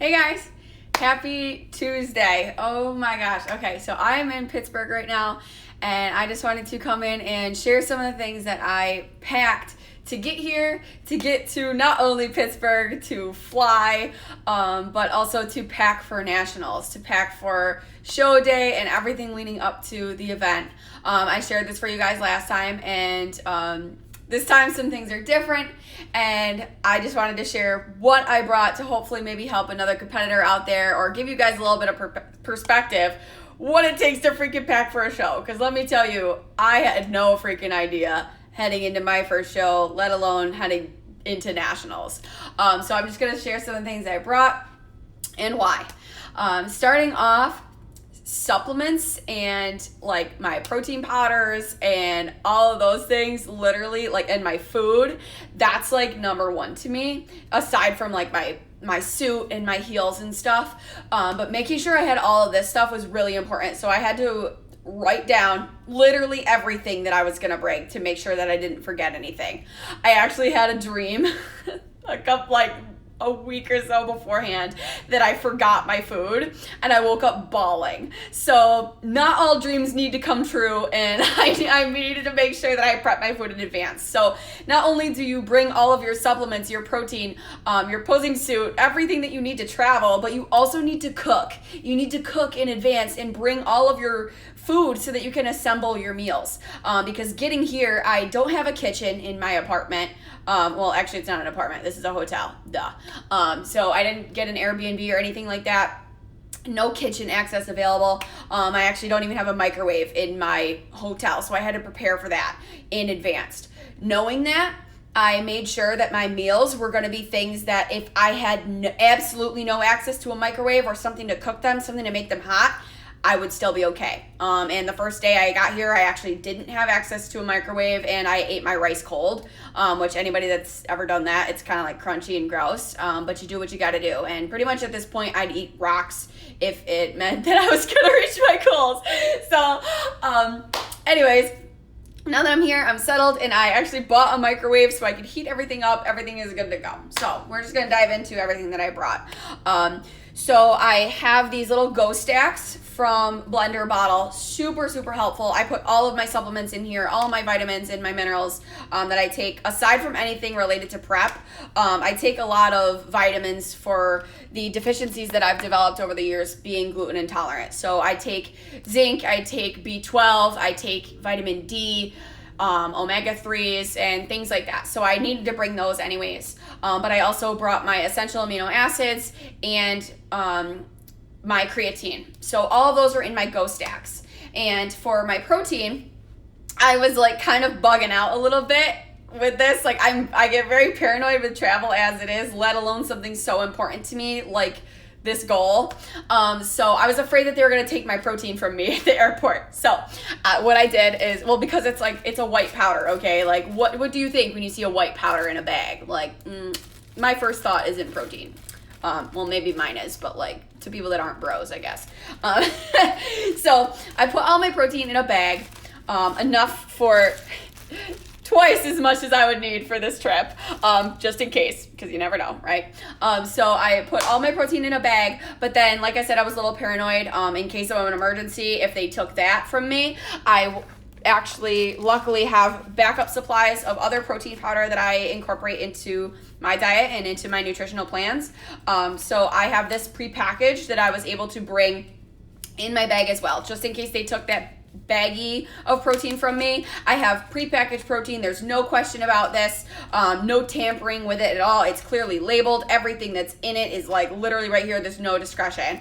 Hey guys, happy Tuesday. Oh my gosh. Okay, so I am in Pittsburgh right now, and I just wanted to come in and share some of the things that I packed to get here, to get to not only Pittsburgh, to fly, but also to pack for nationals, to pack for show day and everything leading up to the event. I shared this for you guys last time, and this time some things are different, and I just wanted to share what I brought to hopefully maybe help another competitor out there, or give you guys a little bit of perspective what it takes to freaking pack for a show. Because let me tell you, I had no freaking idea heading into my first show, let alone heading into nationals. So I'm just going to share some of the things I brought and why. Starting off, supplements and like my protein powders and all of those things, literally, like, and my food, that's like number one to me, aside from like my suit and my heels and stuff. But making sure I had all of this stuff was really important. So I had to write down literally everything that I was gonna bring to make sure that I didn't forget anything. I actually had a dream a week or so beforehand that I forgot my food, and I woke up bawling. So not all dreams need to come true, and I needed to make sure that I prep my food in advance. So not only do you bring all of your supplements, your protein, your posing suit, everything that you need to travel, but you also need to cook. You need to cook in advance and bring all of your food so that you can assemble your meals. Because getting here, I don't have a kitchen in my apartment. Well, actually, it's not an apartment. This is a hotel. Duh. So I didn't get an Airbnb or anything like that. No kitchen access available. I actually don't even have a microwave in my hotel, so I had to prepare for that in advance. Knowing that, I made sure that my meals were going to be things that if I had absolutely no access to a microwave or something to cook them, something to make them hot, I would still be okay. And the first day I got here, I actually didn't have access to a microwave, and I ate my rice cold, which anybody that's ever done that, it's kind of like crunchy and gross, but you do what you got to do. And pretty much at this point, I'd eat rocks if it meant that I was going to reach my goals. So anyways, now that I'm here, I'm settled, and I actually bought a microwave so I could heat everything up. Everything is good to go. So we're just going to dive into everything that I brought. So I have these little Go Stacks from Blender Bottle. Super, super helpful. I put all of my supplements in here, all my vitamins and my minerals that I take, aside from anything related to prep. I take a lot of vitamins for the deficiencies that I've developed over the years, being gluten intolerant. So I take zinc, I take B12, I take vitamin D, omega-3s and things like that. So I needed to bring those anyways. But I also brought my essential amino acids and my creatine. So all of those are in my Go Stacks. And for my protein, I was like kind of bugging out a little bit with this. Like I get very paranoid with travel as it is, let alone something so important to me like this goal. So I was afraid that they were going to take my protein from me at the airport. So what I did is, well, because it's a white powder, okay? Like what do you think when you see a white powder in a bag? Like my first thought isn't protein. Well, maybe mine is, but like to people that aren't bros, I guess. So I put all my protein in a bag, enough for twice as much as I would need for this trip, just in case, because you never know, right? So I put all my protein in a bag, but then, like I said, I was a little paranoid in case of an emergency. If they took that from me, I actually luckily have backup supplies of other protein powder that I incorporate into my diet and into my nutritional plans. So I have this prepackaged that I was able to bring in my bag as well, just in case they took that baggie of protein from me. I have prepackaged protein. There's no question about this. No tampering with it at all. It's clearly labeled. Everything that's in it is like literally right here. There's no discretion.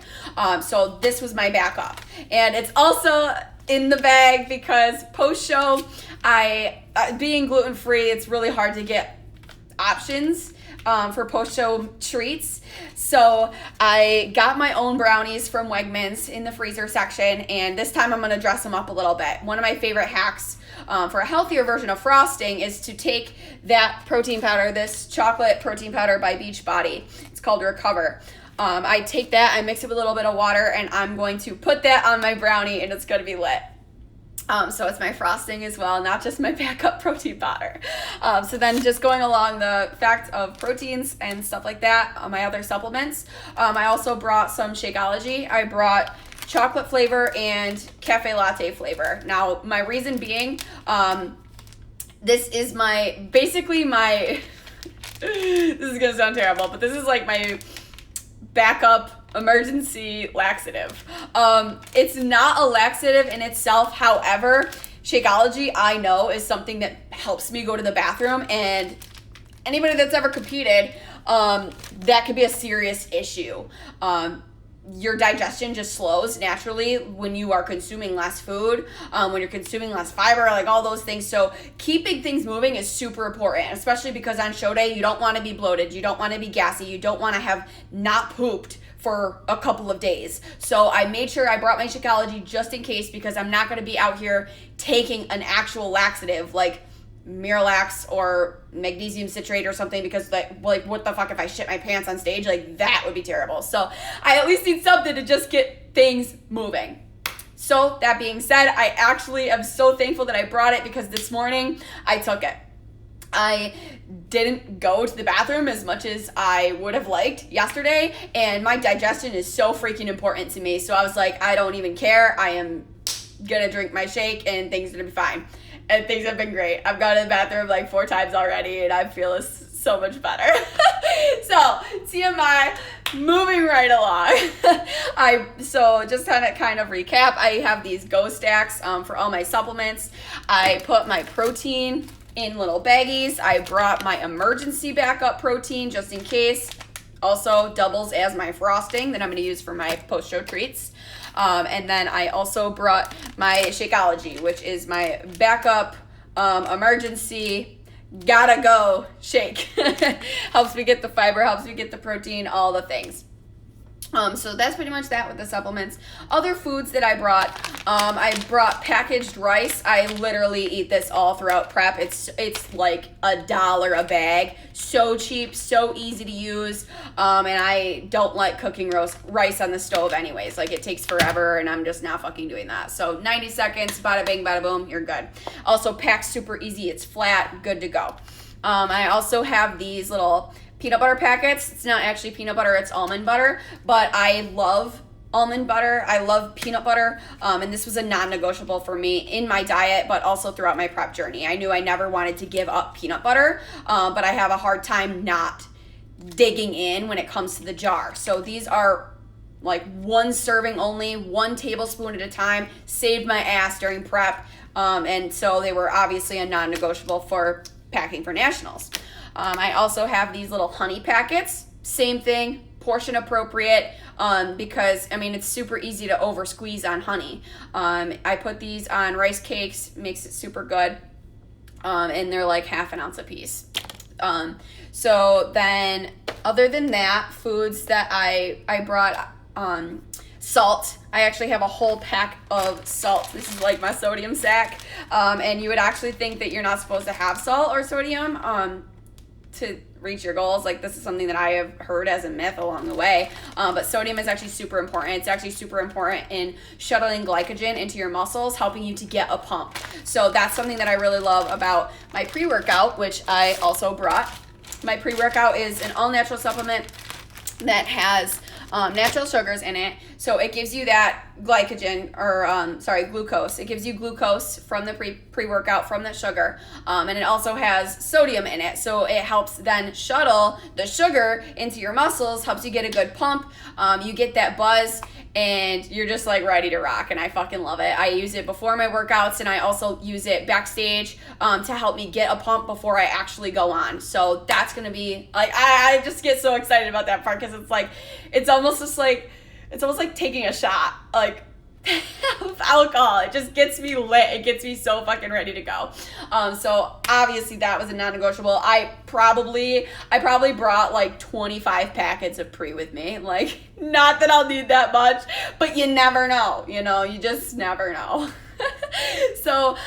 So this was my backup. And it's also in the bag because post-show, being gluten-free, it's really hard to get options for post-show treats. So I got my own brownies from Wegmans in the freezer section, and this time I'm going to dress them up a little bit. One of my favorite hacks for a healthier version of frosting is to take that protein powder, this chocolate protein powder by Beachbody. It's called Recover. I take that, I mix it with a little bit of water, and I'm going to put that on my brownie, and it's going to be lit. So it's my frosting as well, not just my backup protein powder. So then just going along the fact of proteins and stuff like that, my other supplements, I also brought some Shakeology. I brought chocolate flavor and cafe latte flavor. Now, my reason being, this is basically my, this is going to sound terrible, but this is like my backup emergency laxative. It's not a laxative in itself. However, Shakeology, I know, is something that helps me go to the bathroom, and anybody that's ever competed, that could be a serious issue. Your digestion just slows naturally when you are consuming less food, when you're consuming less fiber, like all those things. So keeping things moving is super important, especially because on show day, you don't want to be bloated, you don't want to be gassy, you don't want to have not pooped for a couple of days. So I made sure I brought my Shakeology just in case, because I'm not going to be out here taking an actual laxative like Miralax or magnesium citrate or something, because like what the fuck if I shit my pants on stage? Like, that would be terrible. So I at least need something to just get things moving. So that being said, I actually am so thankful that I brought it, because this morning I took it. I didn't go to the bathroom as much as I would have liked yesterday, and my digestion is so freaking important to me. So I was like, I don't even care. I am gonna drink my shake and things are gonna be fine. And things have been great. I've gone to the bathroom like 4 times already, and I feel so much better. So TMI, moving right along. So just kind of recap, I have these Go Stacks for all my supplements. I put my protein in little baggies. I brought my emergency backup protein just in case. Also doubles as my frosting that I'm going to use for my post-show treats. And then I also brought my Shakeology, which is my backup emergency gotta go shake. Helps me get the fiber, helps me get the protein, all the things. So that's pretty much that with the supplements. Other foods that I brought packaged rice. I literally eat this all throughout prep. It's like $1 a bag. So cheap, so easy to use. And I don't like cooking rice on the stove anyways. Like, it takes forever, and I'm just not fucking doing that. So 90 seconds, bada bing, bada boom, you're good. Also packs super easy. It's flat, good to go. I also have these little peanut butter packets. It's not actually peanut butter, it's almond butter, but I love almond butter. I love peanut butter, and this was a non-negotiable for me in my diet, but also throughout my prep journey. I knew I never wanted to give up peanut butter, but I have a hard time not digging in when it comes to the jar. So these are like 1 serving only, 1 tablespoon at a time. Saved my ass during prep, and so they were obviously a non-negotiable for packing for nationals. I also have these little honey packets. Same thing, portion appropriate, because I mean, it's super easy to over squeeze on honey. I put these on rice cakes, makes it super good, and they're like ½ ounce a piece. So then, other than that, foods that I brought, salt. I actually have a whole pack of salt. This is like my sodium sack, and you would actually think that you're not supposed to have salt or sodium to reach your goals. Like, this is something that I have heard as a myth along the way, but sodium is actually super important. It's actually super important in shuttling glycogen into your muscles, helping you to get a pump. So that's something that I really love about my pre-workout, which I also brought. My pre-workout is an all-natural supplement that has natural sugars in it, so it gives you that glycogen, or glucose. It gives you glucose from the pre-workout from the sugar, and it also has sodium in it, so it helps then shuttle the sugar into your muscles, helps you get a good pump. You get that buzz, and you're just like ready to rock, and I fucking love it. I use it before my workouts, and I also use it backstage to help me get a pump before I actually go on. So that's gonna be like, I just get so excited about that part, because it's almost like taking a shot like of alcohol. It just gets me lit. It gets me so fucking ready to go. So obviously that was a non-negotiable. I probably brought like 25 packets of pre with me. Like, not that I'll need that much, but you never know, you just never know. So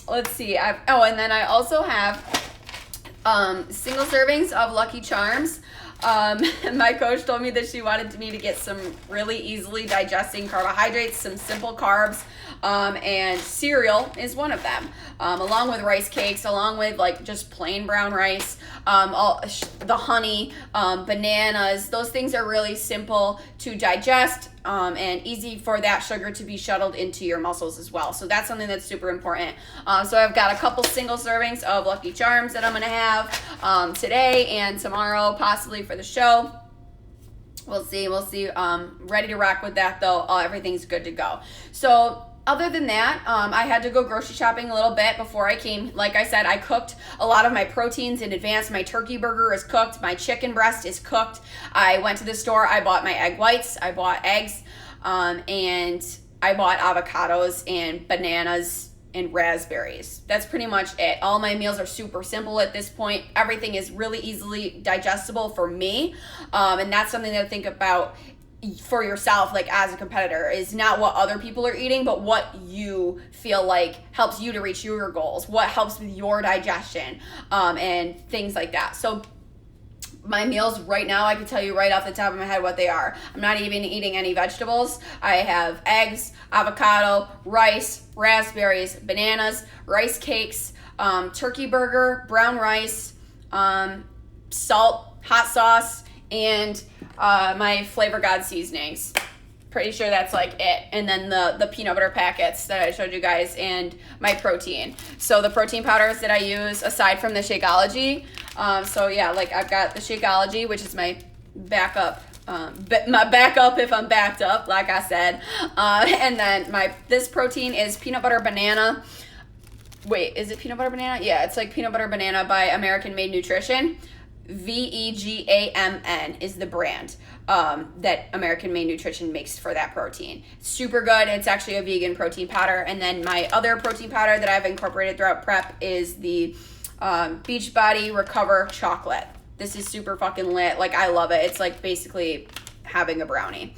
let's see. And then I also have single servings of Lucky Charms. My coach told me that she wanted me to get some really easily digesting carbohydrates, some simple carbs, and cereal is one of them, along with rice cakes, along with like just plain brown rice, the honey, bananas. Those things are really simple to digest, and easy for that sugar to be shuttled into your muscles as well. So that's something that's super important. So I've got a couple single servings of Lucky Charms that I'm gonna have today and tomorrow, possibly for the show. We'll see. Ready to rock with that though. Everything's good to go. So other than that, I had to go grocery shopping a little bit before I came. Like I said, I cooked a lot of my proteins in advance. My turkey burger is cooked. My chicken breast is cooked. I went to the store. I bought my egg whites. I bought eggs, and I bought avocados and bananas and raspberries. That's pretty much it. All my meals are super simple at this point. Everything is really easily digestible for me, and that's something to think about for yourself, like as a competitor, is not what other people are eating, but what you feel like helps you to reach your goals, what helps with your digestion, and things like that. So my meals right now, I can tell you right off the top of my head what they are. I'm not even eating any vegetables. I have eggs, avocado, rice, raspberries, bananas, rice cakes, turkey burger, brown rice, salt, hot sauce, and my Flavor God seasonings. Pretty sure that's like it. And then the peanut butter packets that I showed you guys, and my protein. So the protein powders that I use aside from the Shakeology. So yeah, like I've got the Shakeology, which is my backup. My backup if I'm backed up, like I said. And then this protein is peanut butter banana. Wait, is it peanut butter banana? Yeah, it's like peanut butter banana by American Made Nutrition. VEGAMN is the brand that American Made Nutrition makes for that protein. Super good. It's actually a vegan protein powder. And then my other protein powder that I've incorporated throughout prep is the Beachbody Recover Chocolate. This is super fucking lit. Like, I love it. It's like basically having a brownie.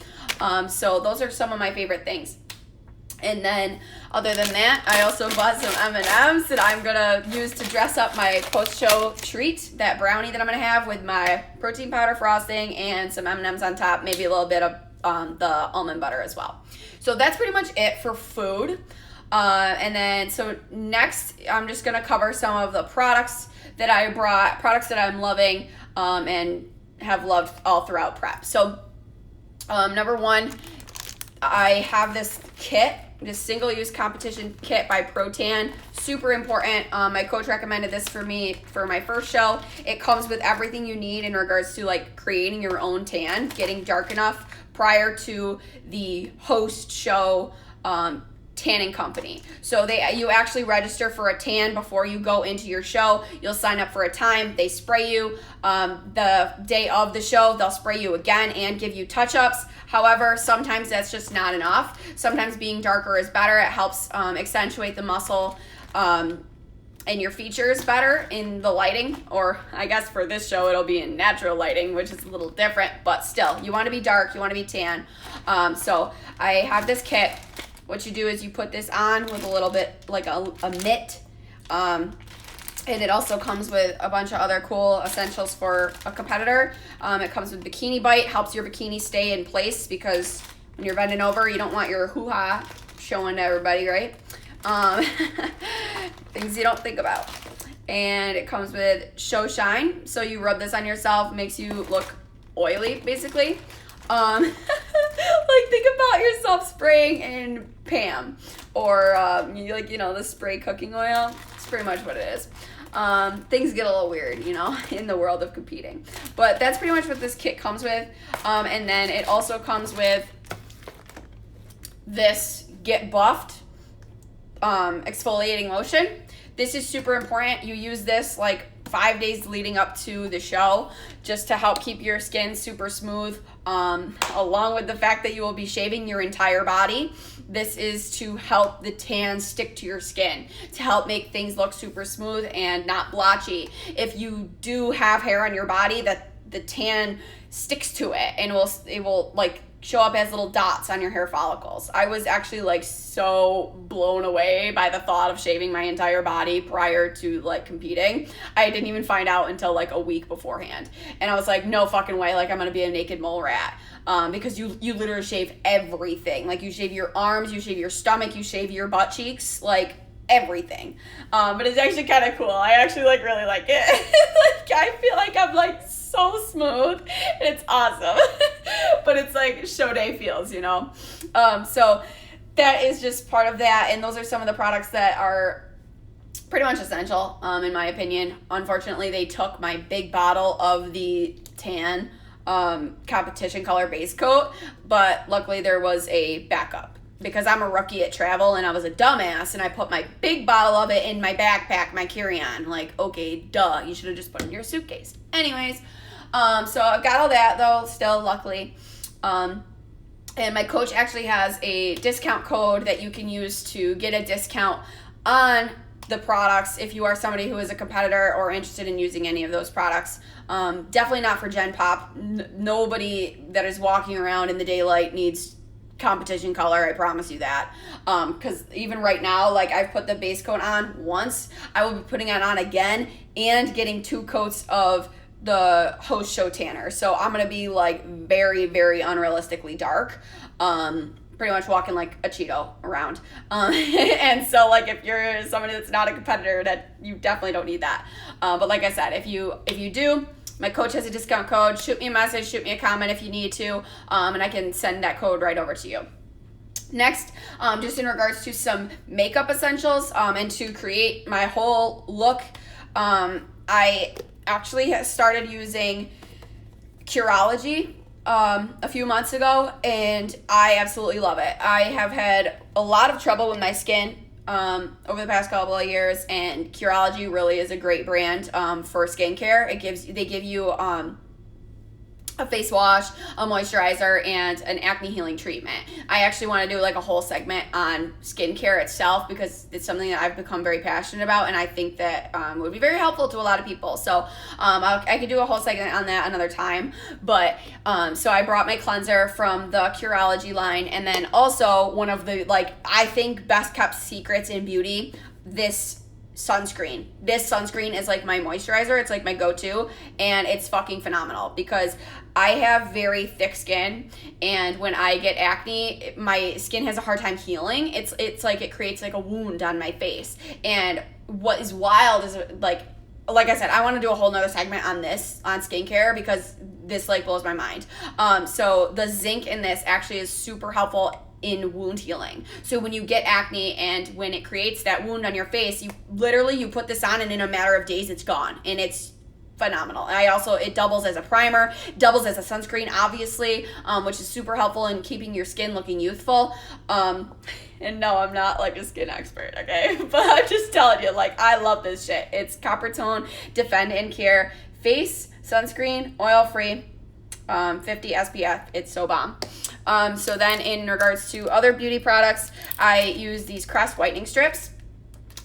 So those are some of my favorite things. And then other than that, I also bought some M&Ms that I'm going to use to dress up my post-show treat, that brownie that I'm going to have with my protein powder frosting and some M&Ms on top, maybe a little bit of the almond butter as well. So that's pretty much it for food. And then, so next, I'm just going to cover some of the products that I brought, products that I'm loving and have loved all throughout prep. So number one, I have this kit, this single-use competition kit by Protan. Super important. My coach recommended this for me for my first show. It comes with everything you need in regards to like creating your own tan, getting dark enough prior to the host show tanning company. So you actually register for a tan before you go into your show. You'll sign up for a time. They spray you. The day of the show, they'll spray you again and give you touch-ups. However, sometimes that's just not enough. Sometimes being darker is better. It helps accentuate the muscle and your features better in the lighting, or I guess for this show it'll be in natural lighting, which is a little different, but still, you want to be dark, you want to be tan. So I have this kit. What you do is you put this on with a little bit like a mitt, and it also comes with a bunch of other cool essentials for a competitor. It comes with Bikini Bite, helps your bikini stay in place because when you're bending over, you don't want your hoo-ha showing to everybody, right? Things you don't think about. And it comes with Show Shine, so you rub this on yourself, makes you look oily, basically. Like think about yourself spraying in Pam or the spray cooking oil. It's pretty much what it is. Things get a little weird, in the world of competing. But that's pretty much what this kit comes with. And then it also comes with this Get Buffed exfoliating lotion. This is super important. You use this like 5 days leading up to the show just to help keep your skin super smooth, along with the fact that you will be shaving your entire body. This is to help the tan stick to your skin, to help make things look super smooth and not blotchy. If you do have hair on your body that the tan sticks to it, and it will like show up as little dots on your hair follicles. I was actually like so blown away by the thought of shaving my entire body prior to like competing. I didn't even find out until like a week beforehand. And I was like, no fucking way, like I'm gonna be a naked mole rat. Because you literally shave everything. Like you shave your arms, you shave your stomach, you shave your butt cheeks, like everything. But it's actually kind of cool. I actually like really like it. Like I feel like I'm like so smooth. It's awesome. But it's like show day feels, you know? So that is just part of that. And those are some of the products that are pretty much essential, in my opinion. Unfortunately, they took my big bottle of the tan competition color base coat, but luckily there was a backup because I'm a rookie at travel and I was a dumbass and I put my big bottle of it in my backpack, my carry-on. Like, okay, duh, you should have just put it in your suitcase. Anyways, so I've got all that though, still luckily. And my coach actually has a discount code that you can use to get a discount on the products if you are somebody who is a competitor or interested in using any of those products. Definitely not for Gen Pop. Nobody that is walking around in the daylight needs competition color, I promise you that. Because even right now, like I've put the base coat on once, I will be putting it on again and getting 2 coats of the host show tanner. So I'm gonna be like very, very unrealistically dark. Pretty much walking like a Cheeto around. And so like if you're somebody that's not a competitor, that you definitely don't need that. But like I said, if you do, my coach has a discount code. Shoot me a message, shoot me a comment if you need to, and I can send that code right over to you. Next, just in regards to some makeup essentials, and to create my whole look, I actually started using Curology a few months ago, and I absolutely love it. I have had a lot of trouble with my skin over the past couple of years, and Curology really is a great brand for skincare. They give you a face wash, a moisturizer, and an acne healing treatment. I actually want to do like a whole segment on skincare itself because it's something that I've become very passionate about, and I think that would be very helpful to a lot of people. So I could do a whole segment on that another time. But so I brought my cleanser from the Curology line, and then also one of the like I think best kept secrets in beauty, this sunscreen. This sunscreen is like my moisturizer. It's like my go-to, and it's fucking phenomenal because I have very thick skin, and when I get acne, my skin has a hard time healing. It's like it creates like a wound on my face. And what is wild is like I said, I want to do a whole nother segment on this, on skincare, because this like blows my mind. So the zinc in this actually is super helpful in wound healing. So when you get acne and when it creates that wound on your face, you put this on, and in a matter of days it's gone, and it's phenomenal. It doubles as a primer, doubles as a sunscreen, obviously, which is super helpful in keeping your skin looking youthful. And no, I'm not like a skin expert, okay? But I'm just telling you, like, I love this shit. It's Copper Tone Defend and Care Face Sunscreen, oil-free, 50 SPF. It's so bomb. So then in regards to other beauty products, I use these Crest whitening strips.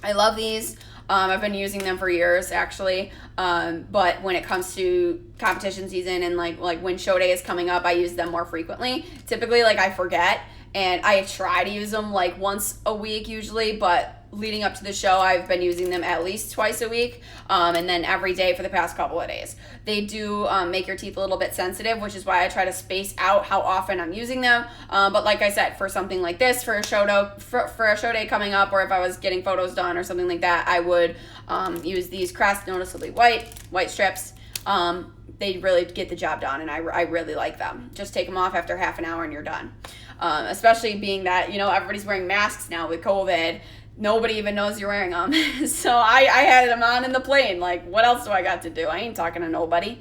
I love these. I've been using them for years, actually. But when it comes to competition season and like when show day is coming up, I use them more frequently. Typically, like I forget, and I try to use them like once a week usually, but leading up to the show, I've been using them at least twice a week, and then every day for the past couple of days. They do make your teeth a little bit sensitive, which is why I try to space out how often I'm using them. But like I said, for something like this, for a show day coming up, or if I was getting photos done or something like that, I would use these Crest Noticeably White strips. They really get the job done, and I really like them. Just take them off after half an hour and you're done. Especially being that, everybody's wearing masks now with COVID. Nobody even knows you're wearing them. So I had them on in the plane. Like, what else do I got to do? I ain't talking to nobody.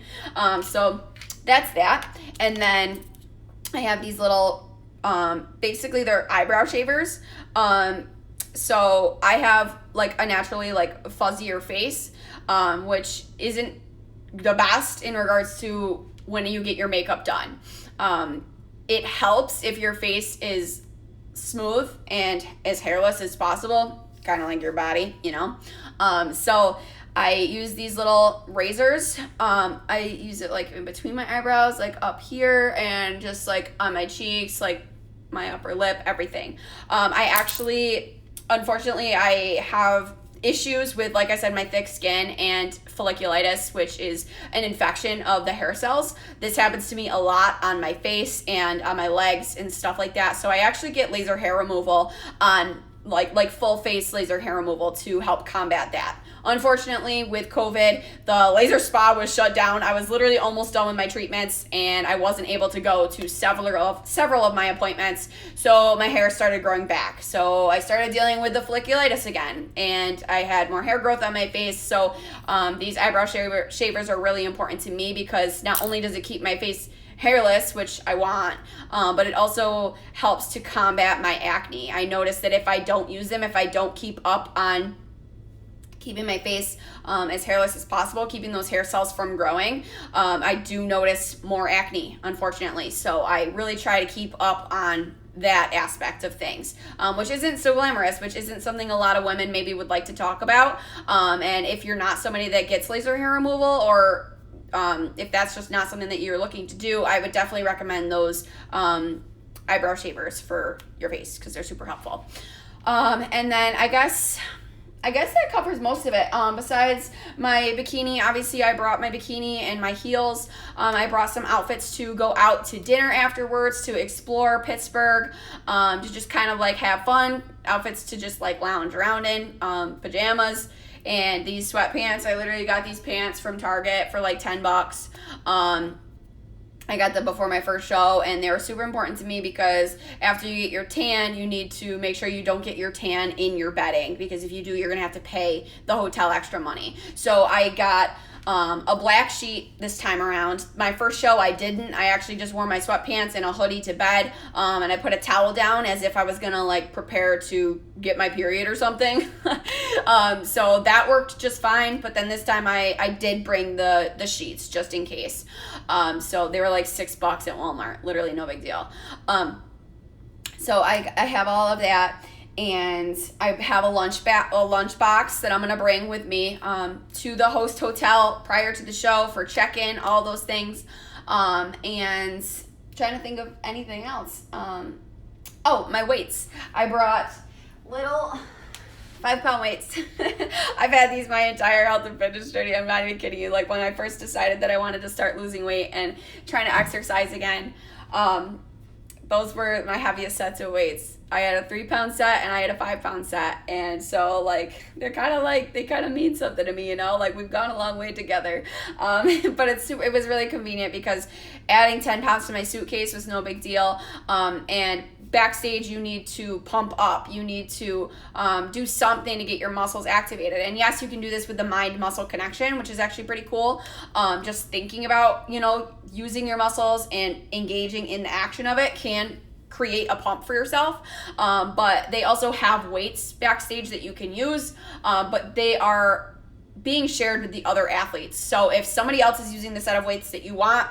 So that's that. And then I have these little, basically they're eyebrow shavers. So I have like a naturally like fuzzier face, which isn't the best in regards to when you get your makeup done. It helps if your face is smooth and as hairless as possible, kind of like your body, So I use these little razors. I use it like in between my eyebrows, like up here, and just like on my cheeks, like my upper lip, everything. I actually, unfortunately, I have issues with, like I said, my thick skin and folliculitis, which is an infection of the hair cells. This happens to me a lot on my face and on my legs and stuff like that. So I actually get laser hair removal on like full face laser hair removal to help combat that. Unfortunately, with COVID, the laser spa was shut down. I was literally almost done with my treatments, and I wasn't able to go to several of my appointments, so my hair started growing back. So I started dealing with the folliculitis again, and I had more hair growth on my face. So these eyebrow shavers are really important to me because not only does it keep my face hairless, which I want, but it also helps to combat my acne. I noticed that if I don't use them, if I don't keep up on keeping my face as hairless as possible, keeping those hair cells from growing, I do notice more acne, unfortunately. So I really try to keep up on that aspect of things, which isn't so glamorous, which isn't something a lot of women maybe would like to talk about. And if you're not somebody that gets laser hair removal, or if that's just not something that you're looking to do, I would definitely recommend those eyebrow shavers for your face because they're super helpful. And then I guess that covers most of it. Besides my bikini, obviously I brought my bikini and my heels. I brought some outfits to go out to dinner afterwards, to explore Pittsburgh, to just kind of like have fun, outfits to just like lounge around in, pajamas, and these sweatpants. I literally got these pants from Target for like $10. I got them before my first show, and they were super important to me because after you get your tan, you need to make sure you don't get your tan in your bedding, because if you do, you're going to have to pay the hotel extra money. So I got a black sheet this time around. My first show, I didn't. I actually just wore my sweatpants and a hoodie to bed, and I put a towel down as if I was going to like prepare to get my period or something. So that worked just fine, but then this time I did bring the sheets just in case. So they were like $6 at Walmart, literally no big deal. So I have all of that, and I have a lunch box that I'm gonna bring with me to the host hotel prior to the show for check-in, all those things, and trying to think of anything else. My weights. I brought little 5-pound weights. I've had these my entire health and fitness journey. I'm not even kidding you. Like when I first decided that I wanted to start losing weight and trying to exercise again, those were my heaviest sets of weights. I had a 3-pound set and I had a 5-pound set, and so like they kind of mean something to me, you know. Like we've gone a long way together. But it was really convenient because adding 10 pounds to my suitcase was no big deal. And backstage, you need to pump up. You need to do something to get your muscles activated. And yes, you can do this with the mind-muscle connection, which is actually pretty cool. Just thinking about, using your muscles and engaging in the action of it can create a pump for yourself. But they also have weights backstage that you can use, but they are being shared with the other athletes. So if somebody else is using the set of weights that you want,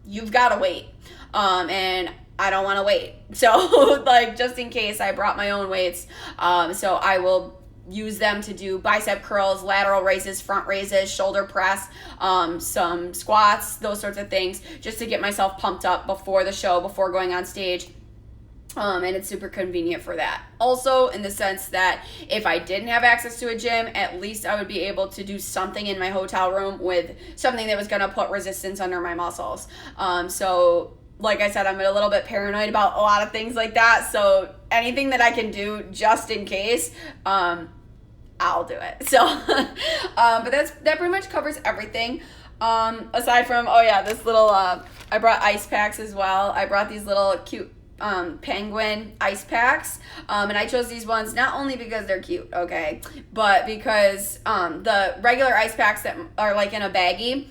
you've got to wait. And I don't want to wait. So like just in case, I brought my own weights. So I will use them to do bicep curls, lateral raises, front raises, shoulder press, some squats, those sorts of things, just to get myself pumped up before the show, before going on stage. And it's super convenient for that. Also, in the sense that if I didn't have access to a gym, at least I would be able to do something in my hotel room with something that was going to put resistance under my muscles. So like I said, I'm a little bit paranoid about a lot of things like that. So anything that I can do just in case, I'll do it. So, but that pretty much covers everything. Aside from, this little, I brought ice packs as well. I brought these little cute penguin ice packs, and I chose these ones not only because they're cute, okay, but because the regular ice packs that are like in a baggie,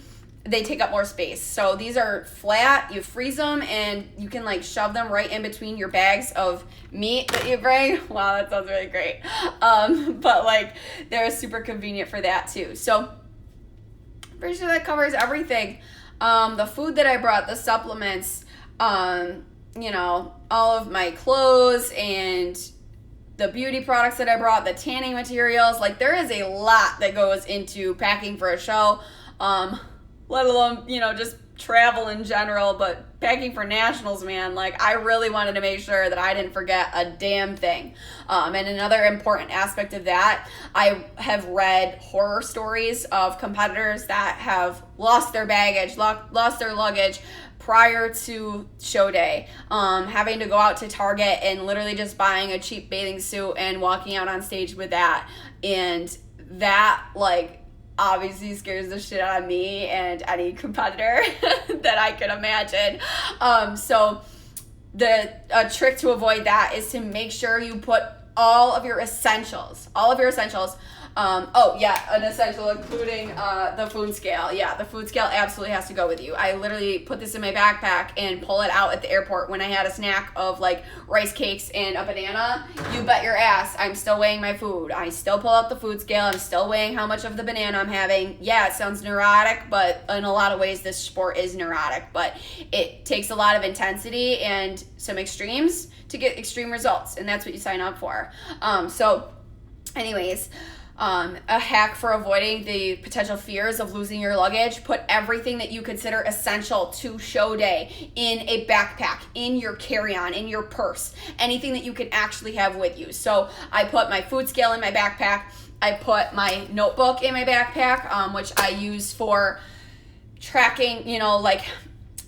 they take up more space. So these are flat, you freeze them, and you can like shove them right in between your bags of meat that you bring. Wow, that sounds really great. But like they're super convenient for that too. So pretty sure that covers everything. The food that I brought, the supplements, all of my clothes, and the beauty products that I brought, the tanning materials. Like, there is a lot that goes into packing for a show, let alone, just travel in general, but packing for nationals, man, like, I really wanted to make sure that I didn't forget a damn thing. And another important aspect of that, I have read horror stories of competitors that have lost their baggage, lost their luggage prior to show day, having to go out to Target and literally just buying a cheap bathing suit and walking out on stage with that. And that, like, obviously scares the shit out of me and any competitor that I could imagine. So a trick to avoid that is to make sure you put all of your essentials. An essential including the food scale. Yeah, the food scale absolutely has to go with you. I literally put this in my backpack and pull it out at the airport when I had a snack of like rice cakes and a banana. You bet your ass I'm still weighing my food. I still pull out the food scale. I'm still weighing how much of the banana I'm having. Yeah, it sounds neurotic, but in a lot of ways this sport is neurotic, but it takes a lot of intensity and some extremes to get extreme results, and that's what you sign up for. A hack for avoiding the potential fears of losing your luggage: put everything that you consider essential to show day in a backpack, in your carry-on, in your purse, anything that you can actually have with you. So I put my food scale in my backpack. I put my notebook in my backpack, which I use for tracking,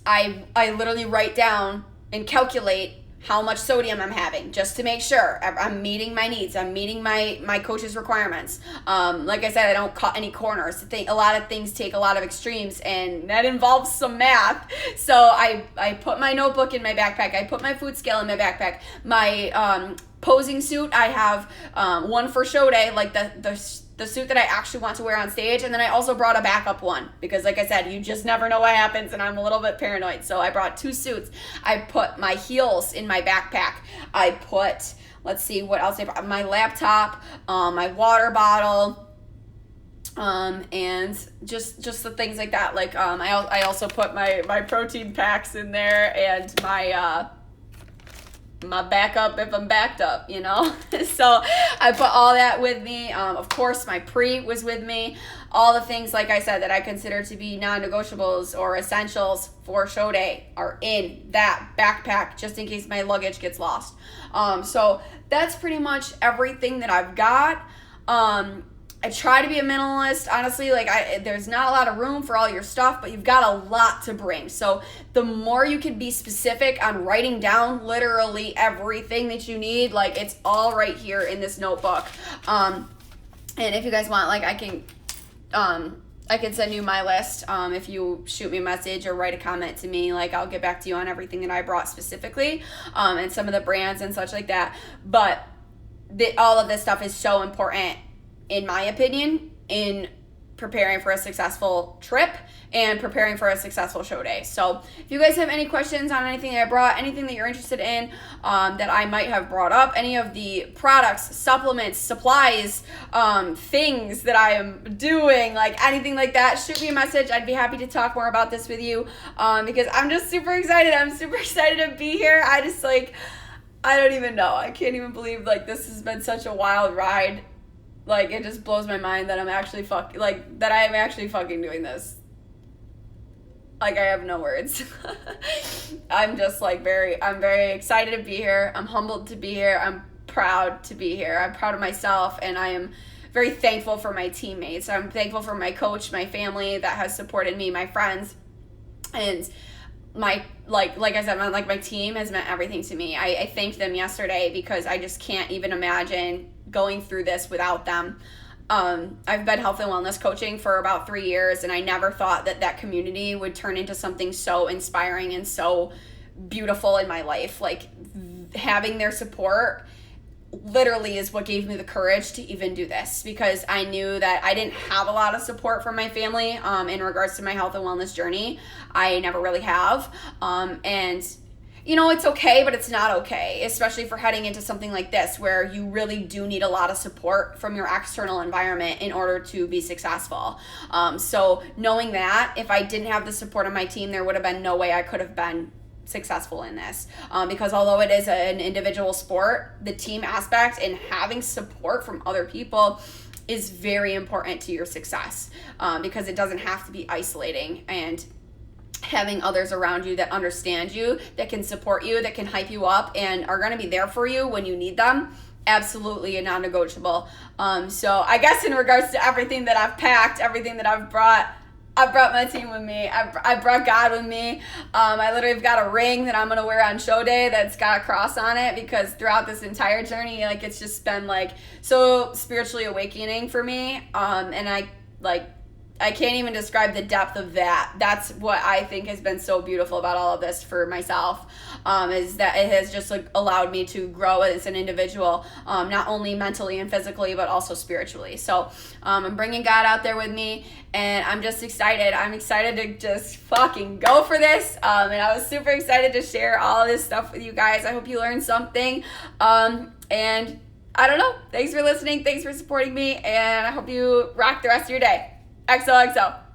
I literally write down and calculate how much sodium I'm having, just to make sure I'm meeting my needs. I'm meeting my coach's requirements. Like I said, I don't cut any corners. A lot of things take a lot of extremes, and that involves some math. So I put my notebook in my backpack. I put my food scale in my backpack. My posing suit, I have one for show day, like the suit that I actually want to wear on stage. And then I also brought a backup one because, like I said, you just never know what happens, and I'm a little bit paranoid. So I brought two suits. I put my heels in my backpack. I put, let's see, what else I brought? My laptop, my water bottle, and just the things like that. Like, I also put my protein packs in there, and my backup if I'm backed up, So I put all that with me. Of course, my pre was with me. All the things, like I said, that I consider to be non-negotiables or essentials for show day are in that backpack, just in case my luggage gets lost. So that's pretty much everything that I've got. I try to be a minimalist, honestly. There's not a lot of room for all your stuff, but you've got a lot to bring. So the more you can be specific on writing down literally everything that you need, like, it's all right here in this notebook. And if you guys want, I can send you my list. If you shoot me a message or write a comment to me, I'll get back to you on everything that I brought specifically, and some of the brands and such like that. But all of this stuff is so important, in my opinion, in preparing for a successful trip and preparing for a successful show day. So if you guys have any questions on anything that I brought, anything that you're interested in, that I might have brought up, any of the products, supplements, supplies, things that I am doing, anything like that, shoot me a message. I'd be happy to talk more about this with you, because I'm just super excited. I'm super excited to be here. I don't even know. I can't even believe, this has been such a wild ride. It just blows my mind that I'm actually that I am actually fucking doing this. I have no words. I'm just I'm very excited to be here. I'm humbled to be here. I'm proud to be here. I'm proud of myself, and I am very thankful for my teammates. I'm thankful for my coach, my family that has supported me, my friends, and my I said, my team has meant everything to me. I thanked them yesterday because I just can't even imagine going through this without them. I've been health and wellness coaching for about 3 years, and I never thought that community would turn into something so inspiring and so beautiful in my life. Having their support literally is what gave me the courage to even do this, because I knew that I didn't have a lot of support from my family in regards to my health and wellness journey. I never really have. And it's okay, but it's not okay, especially for heading into something like this where you really do need a lot of support from your external environment in order to be successful. So knowing that if I didn't have the support of my team, there would have been no way I could have been successful in this, because although it is an individual sport, the team aspect and having support from other people is very important to your success, because it doesn't have to be isolating, and having others around you that understand you, that can support you, that can hype you up, and are going to be there for you when you need them, absolutely a non-negotiable. So I guess in regards to everything that I've packed, everything that I've brought my team with me. I brought God with me. I literally have got a ring that I'm going to wear on show day that's got a cross on it, because throughout this entire journey, like, it's just been like so spiritually awakening for me. And I can't even describe the depth of that. That's what I think has been so beautiful about all of this for myself, is that it has just like allowed me to grow as an individual, not only mentally and physically, but also spiritually. So I'm bringing God out there with me, and I'm just excited. I'm excited to just fucking go for this. And I was super excited to share all of this stuff with you guys. I hope you learned something. And I don't know. Thanks for listening. Thanks for supporting me. And I hope you rock the rest of your day. XOXO.